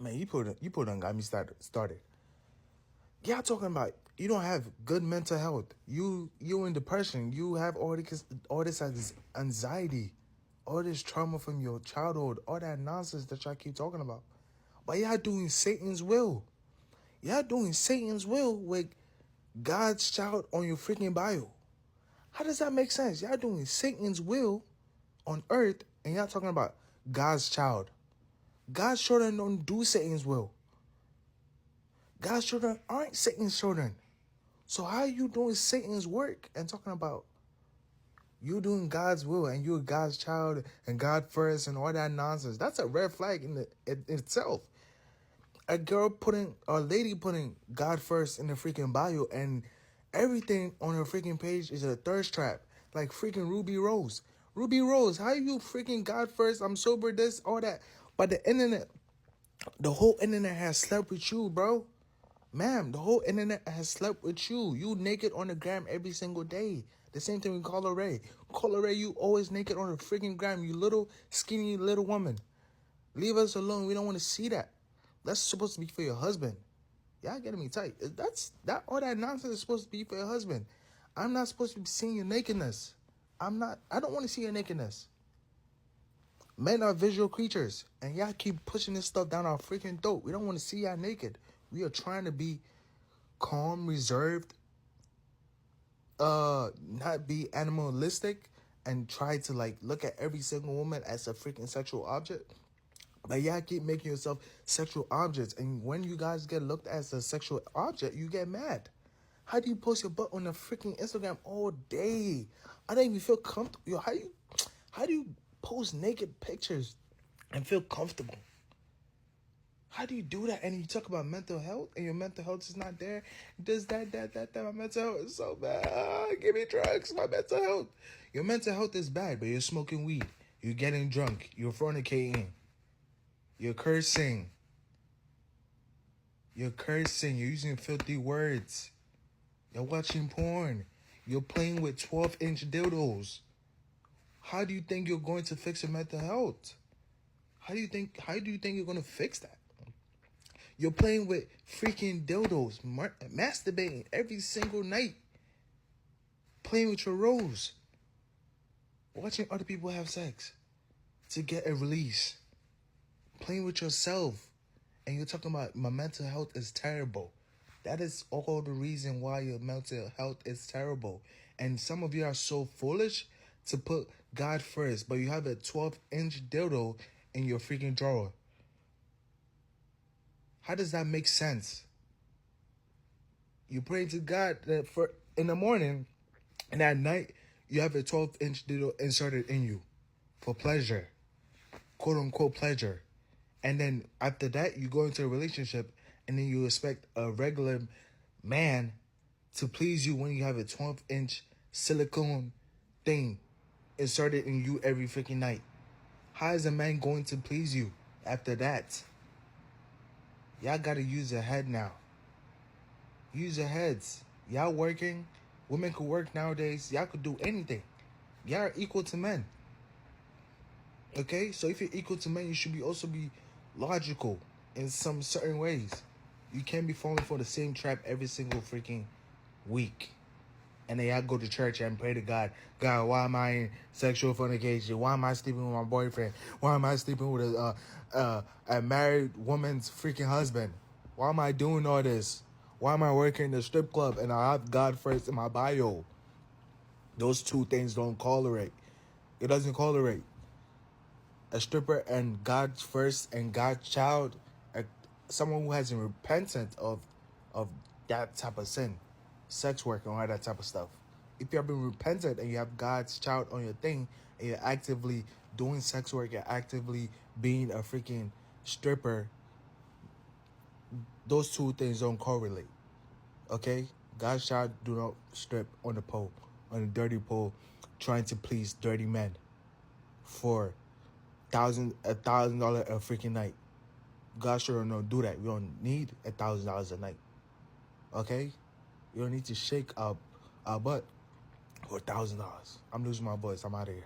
Man, you done got me started. Y'all talking about you don't have good mental health. You in depression. You have all this anxiety, all this trauma from your childhood, all that nonsense that y'all keep talking about. But y'all doing Satan's will. Y'all doing Satan's will with God's child on your freaking bio. How does that make sense? Y'all doing Satan's will on earth and y'all talking about God's child. God's children don't do Satan's will. God's children aren't Satan's children. So how are you doing Satan's work and talking about you doing God's will and you're God's child and God first and all that nonsense? That's a red flag in itself. A lady putting God first in the freaking bio and everything on her freaking page is a thirst trap. Like freaking Ruby Rose. Ruby Rose, how you freaking God first? I'm sober, this, all that. But the whole internet has slept with you, bro. Ma'am, the whole internet has slept with you. You naked on the gram every single day. The same thing with Carla Ray. Carla Ray, you always naked on the freaking gram. You little, skinny little woman. Leave us alone. We don't want to see that. That's supposed to be for your husband. Y'all getting me tight. All that nonsense is supposed to be for your husband. I'm not supposed to be seeing your nakedness. I don't want to see your nakedness. Men are visual creatures, and y'all keep pushing this stuff down our freaking throat. We don't want to see y'all naked. We are trying to be calm, reserved, not be animalistic, and try to look at every single woman as a freaking sexual object. But y'all keep making yourself sexual objects, and when you guys get looked at as a sexual object, you get mad. How do you post your butt on the freaking Instagram all day? I don't even feel comfortable. Yo, how do you post naked pictures and feel comfortable? How do you do that? And you talk about mental health and your mental health is not there. Does that. My mental health is so bad. Give me drugs. My mental health. Your mental health is bad, but you're smoking weed. You're getting drunk. You're fornicating. You're cursing. You're using filthy words. You're watching porn. You're playing with 12-inch dildos. How do you think you're going to fix your mental health? How do you think you're going to fix that? You're playing with freaking dildos, masturbating every single night, playing with your rose, watching other people have sex to get a release, playing with yourself, and you're talking about my mental health is terrible. That is all the reason why your mental health is terrible. And some of you are so foolish to put God first, but you have a 12-inch dildo in your freaking drawer. How does that make sense? You pray to God that in the morning, and at night, you have a 12-inch dildo inserted in you for pleasure, quote unquote pleasure. And then after that, you go into a relationship, and then you expect a regular man to please you when you have a 12-inch silicone thing inserted in you every freaking night. How is a man going to please you after that? Y'all gotta use your head now. Use your heads. Y'all working. Women could work nowadays. Y'all could do anything. Y'all are equal to men. Okay? So if you're equal to men, you should also be logical in some certain ways. You can't be falling for the same trap every single freaking week. And then y'all go to church and pray to God. God, why am I in sexual fornication? Why am I sleeping with my boyfriend? Why am I sleeping with a married woman's freaking husband? Why am I doing all this? Why am I working in the strip club and I have God first in my bio? Those two things don't correlate. It doesn't correlate. A stripper and God's first and God's child, someone who hasn't repented of that type of sin, sex work and all that type of stuff. If you have been repentant and you have God's child on your thing and you're actively doing sex work, you're actively being a freaking stripper, those two things don't correlate. Okay? God's child do not strip on the dirty pole, trying to please dirty men for $1,000 a freaking night. God's children don't do that. We don't need $1,000 a night. Okay? You don't need to shake our butt for $1,000. I'm losing my voice. I'm out of here.